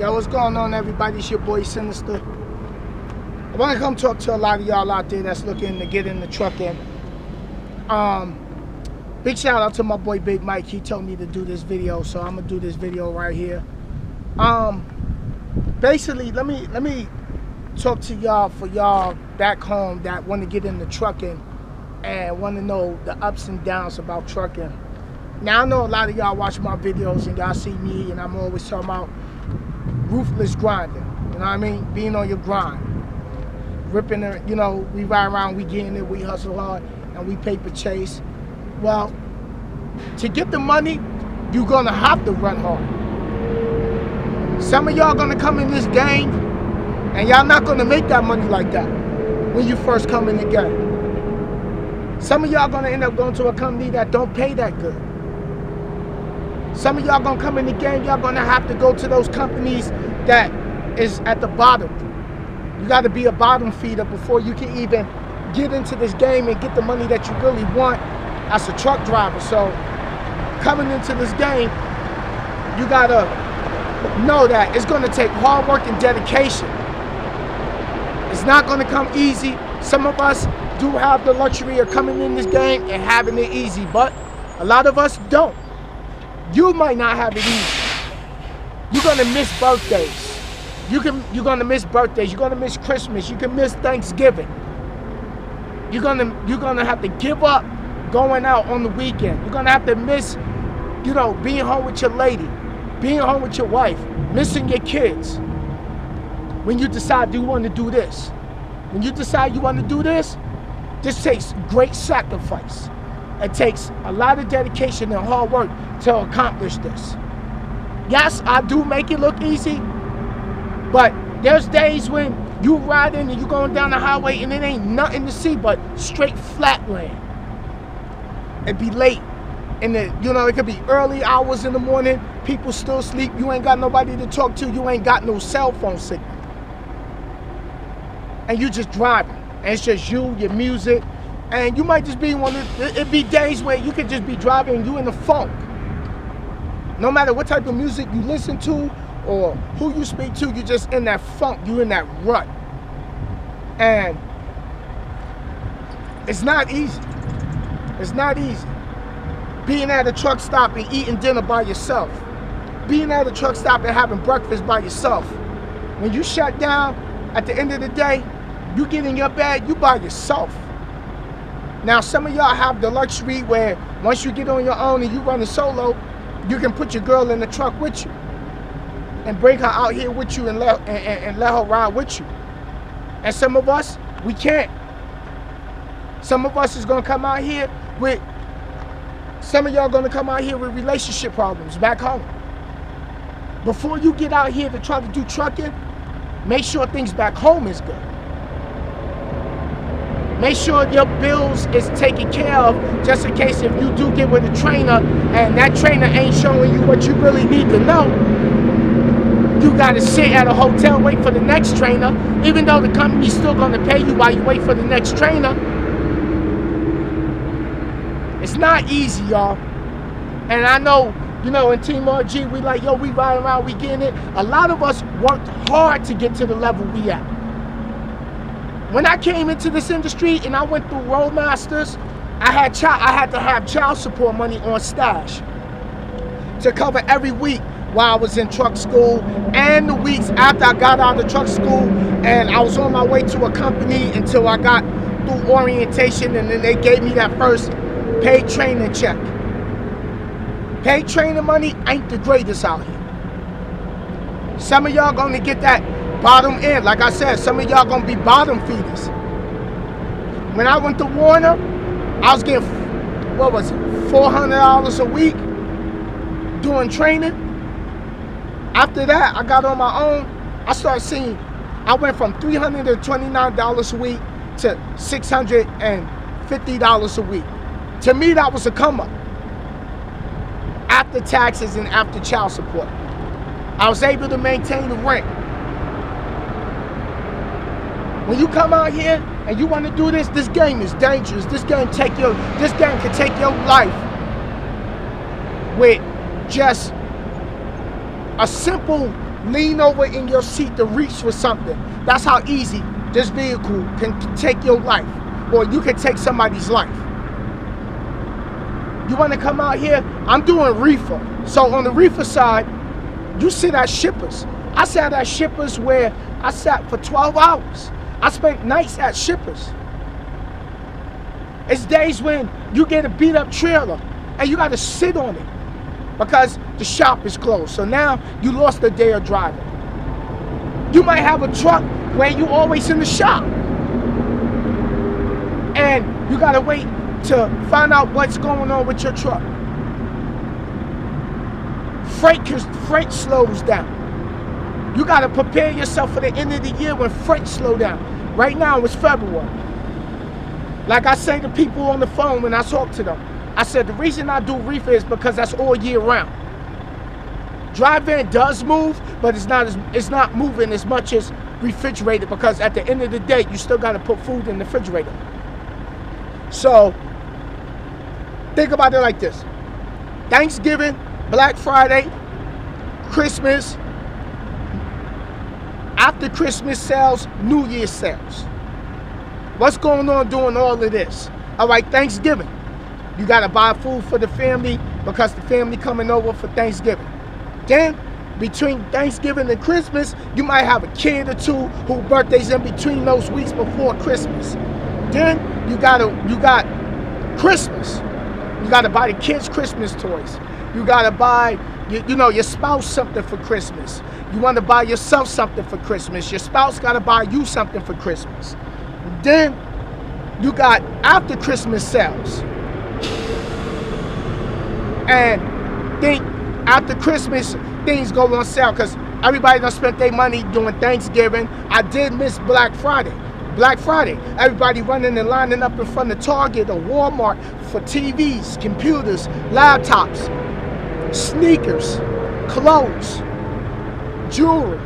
Yo, what's going on, everybody? It's your boy Sinnizter. I want to come talk to a lot of y'all out there that's looking to get in the trucking. Big shout out to my boy Big Mike. He told me to do this video, so I'm gonna do this video right here. Basically, let me talk to y'all, for y'all back home that want to get into trucking and want to know the ups and downs about trucking. Now, I know a lot of y'all watch my videos and y'all see me, and I'm always talking about ruthless grinding. You know what I mean? Being on your grind, ripping it. You know, we ride around, we getting it, we hustle hard, and we paper chase. Well, to get the money, you're gonna have to run hard. Some of y'all gonna come in this game, and y'all not gonna make that money like that when you first come in the game. Some of y'all gonna end up going to a company that don't pay that good. Some of y'all gonna come in the game, y'all gonna have to go to those companies that is at the bottom. You gotta be a bottom feeder before you can even get into this game and get the money that you really want as a truck driver. So coming into this game, you gotta know that it's gonna take hard work and dedication. It's not gonna come easy. Some of us do have the luxury of coming in this game and having it easy, but a lot of us don't. You might not have it easy. You're gonna miss birthdays. You're gonna miss birthdays. You're gonna miss Christmas. You can miss Thanksgiving. You're gonna have to give up going out on the weekend. You're gonna have to miss, you know, being home with your lady, being home with your wife, missing your kids. When you decide you want to do this, when you decide you want to do this takes great sacrifice. It takes a lot of dedication and hard work to accomplish this. Yes, I do make it look easy, but there's days when you riding and you going down the highway and it ain't nothing to see but straight flat land. It'd be late, and it could be early hours in the morning. People still sleep. You ain't got nobody to talk to. You ain't got no cell phone signal, and you just driving. And it's just you, your music, and you might just be it'd be days where you could just be driving and you in the funk. No matter what type of music you listen to or who you speak to, you just in that funk, you in that rut. And it's not easy. It's not easy. Being at a truck stop and eating dinner by yourself. Being at a truck stop and having breakfast by yourself. When you shut down, at the end of the day, you get in your bed, you by yourself. Now, some of y'all have the luxury where once you get on your own and you running solo, you can put your girl in the truck with you and bring her out here with you and let her ride with you. And some of us, we can't. Some of us is gonna come out here with, some of y'all gonna come out here with relationship problems back home. Before you get out here to try to do trucking, make sure things back home is good. Make sure your bills is taken care of, just in case if you do get with a trainer and that trainer ain't showing you what you really need to know. You gotta sit at a hotel, wait for the next trainer, even though the company's still gonna pay you while you wait for the next trainer. It's not easy, y'all. And I know, in Team RG, we like, yo, we riding around, we getting it. A lot of us worked hard to get to the level we at. When I came into this industry and I went through Roadmasters, I had to have child support money on stash to cover every week while I was in truck school and the weeks after I got out of truck school, and I was on my way to a company until I got through orientation, and then they gave me that first paid training check. Paid training money ain't the greatest out here. Some of y'all gonna get that bottom end. Like I said, some of y'all gonna be bottom feeders. When I went to Warner, I was getting, what was it, $400 a week doing training. After that, I got on my own. I started seeing, I went from $329 a week to $650 a week. To me, that was a come up. After taxes and after child support, I was able to maintain the rent. When you come out here and you want to do this, this game is dangerous. This game can take your life with just a simple lean over in your seat to reach for something. That's how easy this vehicle can take your life, or you can take somebody's life. You want to come out here? I'm doing reefer. So on the reefer side, you sit at shippers. I sat at shippers where I sat for 12 hours. I spent nights at shippers. It's days when you get a beat up trailer and you got to sit on it because the shop is closed. So now you lost a day of driving. You might have a truck where you always in the shop and you got to wait to find out what's going on with your truck. Freight slows down. You got to prepare yourself for the end of the year when freight slow down. Right now it's February. Like I say to people on the phone when I talk to them, I said the reason I do reefer is because that's all year round. Dry van does move, but it's not moving as much as refrigerated, because at the end of the day you still got to put food in the refrigerator. So think about it like this: Thanksgiving, Black Friday, Christmas, after Christmas sales, New Year's sales. What's going on during all of this? All right, Thanksgiving. You got to buy food for the family because the family coming over for Thanksgiving. Then, between Thanksgiving and Christmas, you might have a kid or two whose birthday's in between those weeks before Christmas. Then, you got Christmas. You got to buy the kids Christmas toys. You got to buy, your spouse something for Christmas. You want to buy yourself something for Christmas. Your spouse got to buy you something for Christmas. Then you got after Christmas sales. And think after Christmas things go on sale because everybody done spent their money doing Thanksgiving. I did miss Black Friday. Black Friday, everybody running and lining up in front of Target or Walmart for TVs, computers, laptops, sneakers, clothes, jewelry.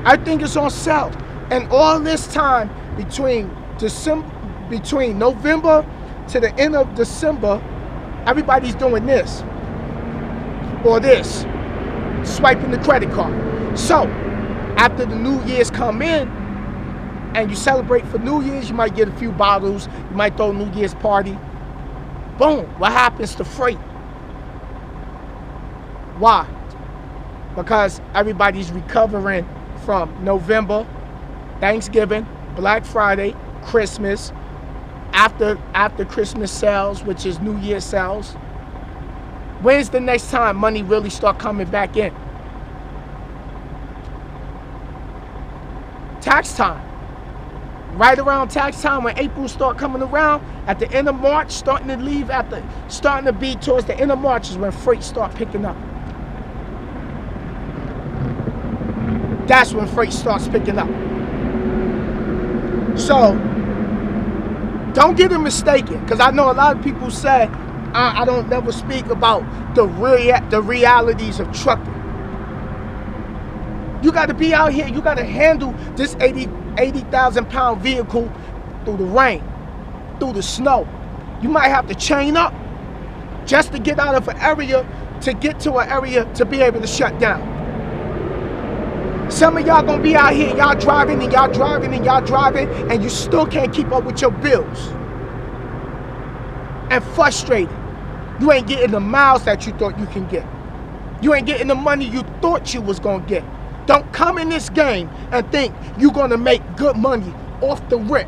Everything is on sale. And all this time between November to the end of December, everybody's doing this or this, swiping the credit card. So after the New Year's come in and you celebrate for New Year's, you might get a few bottles, you might throw a New Year's party. Boom, what happens to freight? Why? Because everybody's recovering from November, Thanksgiving, Black Friday, Christmas, after Christmas sales, which is New Year's sales. When's the next time money really start coming back in? Tax time. Right around tax time, when April start coming around, at the end of March, starting to be towards the end of March is when freight start picking up. That's when freight starts picking up. So don't get it mistaken, because I know a lot of people say I don't never speak about the realities of trucking. You got to be out here. You got to handle this 80,000 pound vehicle through the rain, through the snow. You might have to chain up just to get out of an area, to get to an area to be able to shut down. Some of y'all gonna be out here, y'all driving and y'all driving and y'all driving, and you still can't keep up with your bills. And frustrated. You ain't getting the miles that you thought you can get. You ain't getting the money you thought you was gonna get. Don't come in this game and think you're gonna make good money off the rip,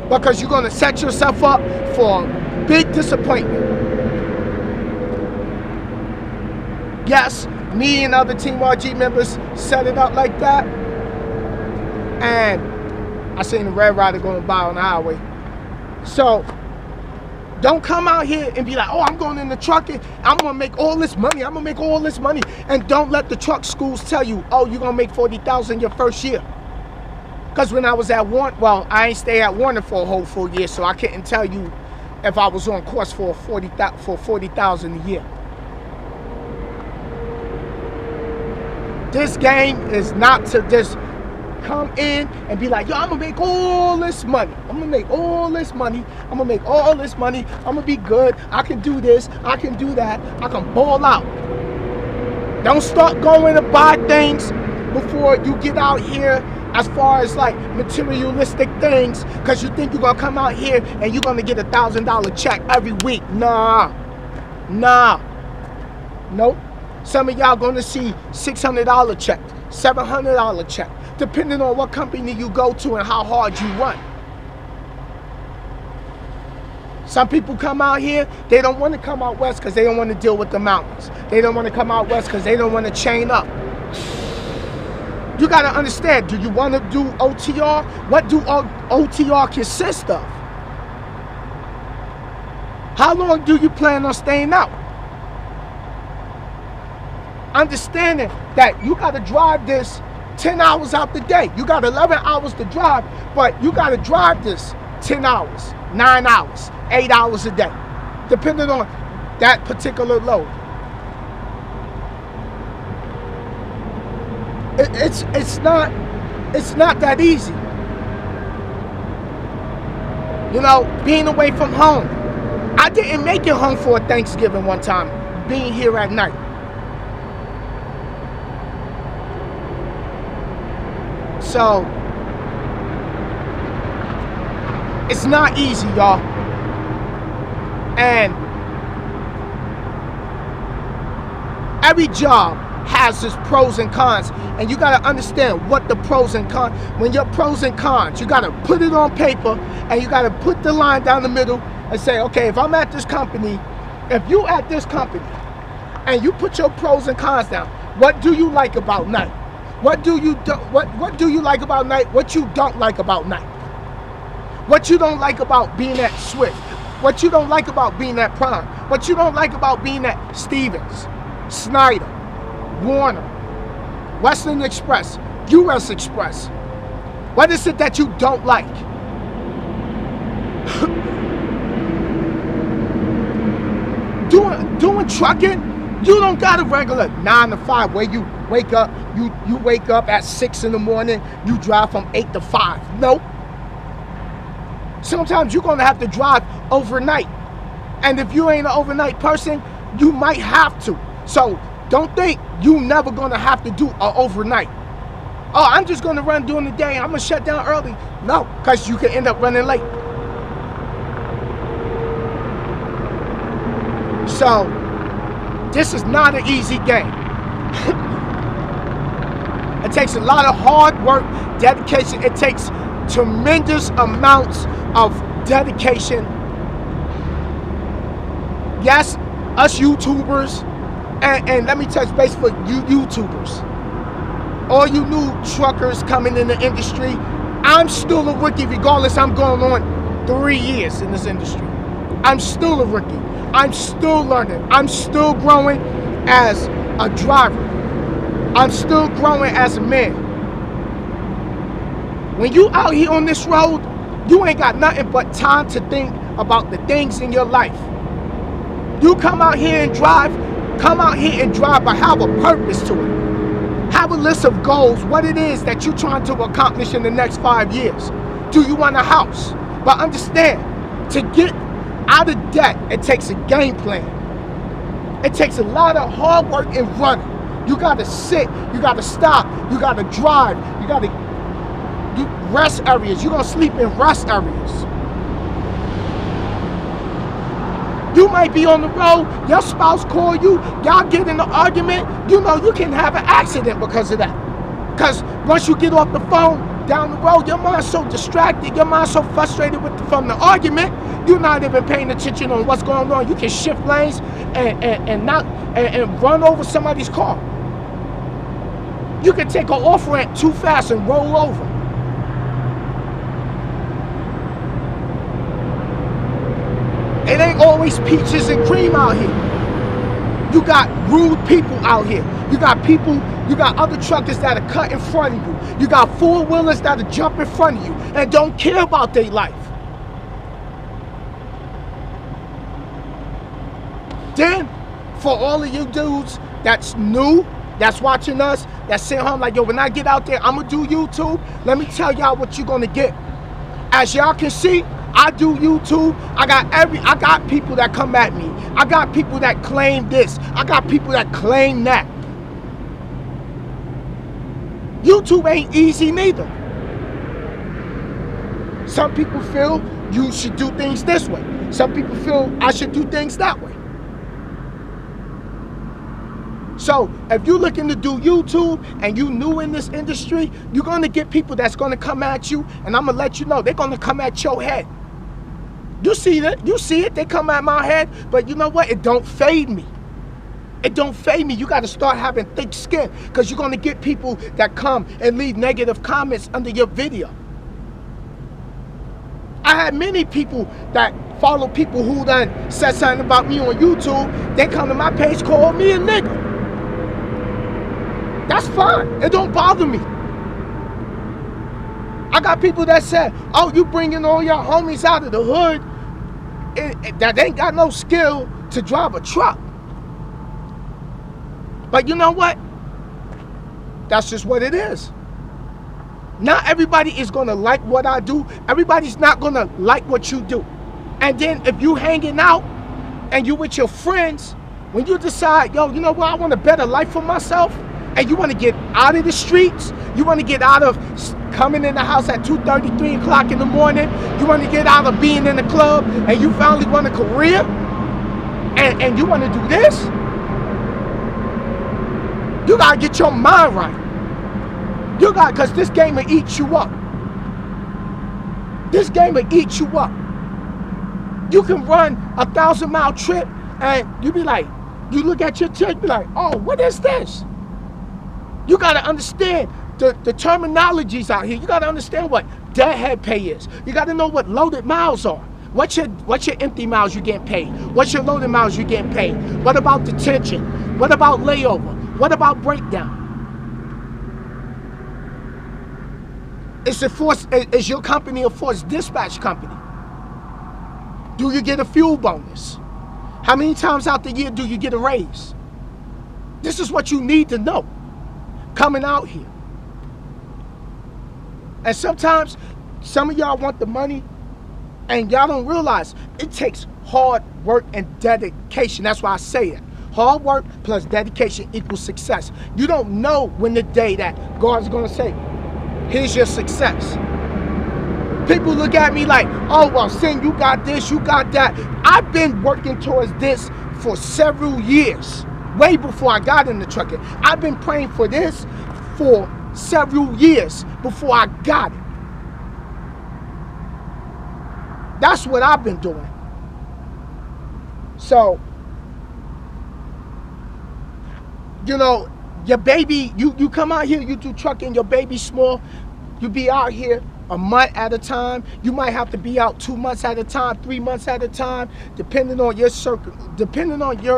because you're gonna set yourself up for a big disappointment. Yes, me and other Team RG members set it up like that, and I seen a Red Rider going by on the highway. So don't come out here and be like, oh, I'm going in the trucking, I'm gonna make all this money, I'm gonna make all this money, and don't let the truck schools tell you, oh, you're gonna make $40,000 your first year. Because when I was at Warner, well, I ain't stay at Warner for a whole full year, so I couldn't tell you if I was on course for $40,000 a year. This game is not to just come in and be like, yo, I'm gonna make all this money. I'm gonna make all this money. I'm gonna make all this money. I'm gonna be good. I can do this. I can do that. I can ball out. Don't start going to buy things before you get out here as far as like materialistic things, because you think you're gonna come out here and you're gonna get $1,000 check every week. Nah. Nope. Some of y'all gonna see $600 check, $700 check, depending on what company you go to and how hard you run. Some people come out here, they don't want to come out west because they don't want to deal with the mountains. They don't want to come out west because they don't want to chain up. You got to understand, do you want to do OTR? What do OTR consist of? How long do you plan on staying out? Understanding that you got to drive this 10 hours out the day. You got 11 hours to drive, but you got to drive this 10 hours, 9 hours, 8 hours a day, depending on that particular load. It's not that easy. You know, being away from home. I didn't make it home for a Thanksgiving one time, being here at night. So, it's not easy, y'all. And every job has its pros and cons, and you got to understand what the pros and cons. When your pros and cons, you got to put it on paper, and you got to put the line down the middle and say, okay, if I'm at this company, if you at this company, and you put your pros and cons down, what do you like about night? What do you like about night? What you don't like about night? What you don't like about being at Swift? What you don't like about being at Prime? What you don't like about being at Stevens, Snyder, Warner, Western Express, US Express? What is it that you don't like? Doing trucking, you don't got a regular 9 to 5 where you wake up, you wake up at 6 in the morning, you drive from 8 to 5. Nope. Sometimes you're gonna have to drive overnight. And if you ain't an overnight person, you might have to. So don't think you never gonna have to do an overnight. Oh, I'm just gonna run during the day, I'm gonna shut down early. No, because you can end up running late. So this is not an easy game. It takes a lot of hard work, dedication. It takes tremendous amounts of dedication. Yes, us YouTubers, and let me touch base for you YouTubers. All you new truckers coming in the industry, I'm still a rookie regardless. I'm going on 3 years in this industry. I'm still a rookie. I'm still learning. I'm still growing as a driver. I'm still growing as a man. When you out here on this road, you ain't got nothing but time to think about the things in your life. You come out here and drive, but have a purpose to it. Have a list of goals, what it is that you're trying to accomplish in the next 5 years. Do you want a house? But understand, to get out of debt, it takes a game plan. It takes a lot of hard work and running. You gotta sit, you gotta stop, you gotta drive, you gotta do rest areas. You're gonna sleep in rest areas. You might be on the road, your spouse call you, y'all get in an argument, you know you can have an accident because of that. Because once you get off the phone, down the road, your mind's so distracted, your mind's so frustrated from the argument, you're not even paying attention on what's going on. You can shift lanes and run over somebody's car. You can take an off ramp too fast and roll over. It ain't always peaches and cream out here. You got rude people out here. You got other truckers that are cut in front of you. You got four-wheelers that are jump in front of you and don't care about their life. Then, for all of you dudes that's new, that's watching us, that's sitting home like, yo, when I get out there, I'm gonna do YouTube. Let me tell y'all what you're gonna get. As y'all can see, I do YouTube. I got people that come at me. I got people that claim this. I got people that claim that. YouTube ain't easy neither. Some people feel you should do things this way. Some people feel I should do things that way. So if you're looking to do YouTube and you new in this industry, you're going to get people that's going to come at you, and I'm going to let you know, they're going to come at your head. You see it, they come at my head, but you know what? It don't fade me. It don't fade me. You got to start having thick skin, because you're going to get people that come and leave negative comments under your video. I had many people that follow people who done said something about me on YouTube. They come to my page, call me a nigga. That's fine. It don't bother me. I got people that said, oh, you bringing all your homies out of the hood that ain't got no skill to drive a truck. But you know what? That's just what it is. Not everybody is going to like what I do. Everybody's not going to like what you do. And then if you hanging out and you with your friends, when you decide, yo, you know what, I want a better life for myself, and you want to get out of the streets, you want to get out of coming in the house at 2:30, 3 o'clock in the morning, you want to get out of being in the club, and you finally want a career, and you want to do this, you got to get your mind right. You got, because this game will eat you up. This game will eat you up. You can run a 1,000-mile trip, and you be like, you look at your chick, be like, oh, what is this? You got to understand the terminologies out here. You got to understand what deadhead pay is. You got to know what loaded miles are. What's your empty miles you getting paid? What's your loaded miles you getting paid? What about detention? What about layover? What about breakdown? Is your company a force dispatch company? Do you get a fuel bonus? How many times out the year do you get a raise? This is what you need to know coming out here. And sometimes some of y'all want the money and y'all don't realize it takes hard work and dedication. That's why I say it. Hard work plus dedication equals success. You don't know when the day that God's going to say, here's your success. People look at me like, oh, well, Sin, you got this, you got that. I've been working towards this for several years, way before I got into trucking. I've been praying for this for several years before I got it. That's what I've been doing. So, you know, your baby, you come out here, you do trucking, your baby's small, you be out here a month at a time. You might have to be out 2 months at a time, 3 months at a time, depending on your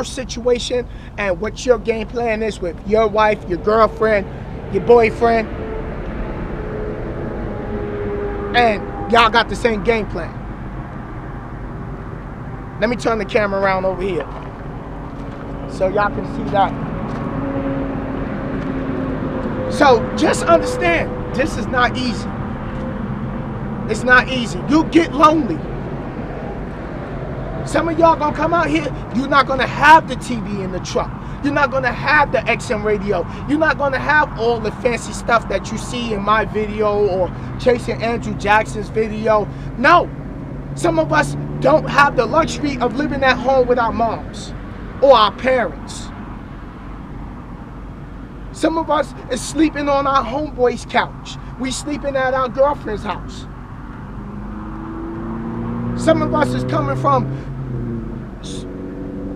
situation and what your game plan is with your wife, your girlfriend, your boyfriend. And y'all got the same game plan. Let me turn the camera around over here so y'all can see that. So just understand, this is not easy. It's not easy. You get lonely. Some of y'all gonna come out here, you're not gonna have the TV in the truck. You're not gonna have the XM radio. You're not gonna have all the fancy stuff that you see in my video or Chasing Andrew Jackson's video. No. Some of us don't have the luxury of living at home with our moms or our parents. Some of us is sleeping on our homeboy's couch. We sleeping at our girlfriend's house. Some of us is coming from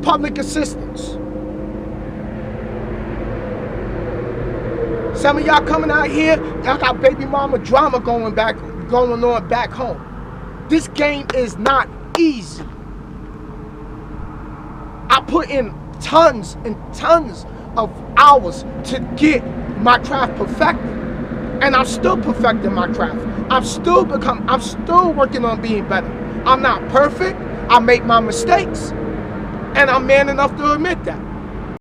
public assistance. Some of y'all coming out here, y'all got baby mama drama going on back home. This game is not easy. I put in tons and tons of hours to get my craft perfected. And I'm still perfecting my craft. I'm still working on being better. I'm not perfect. I make my mistakes. And I'm man enough to admit that.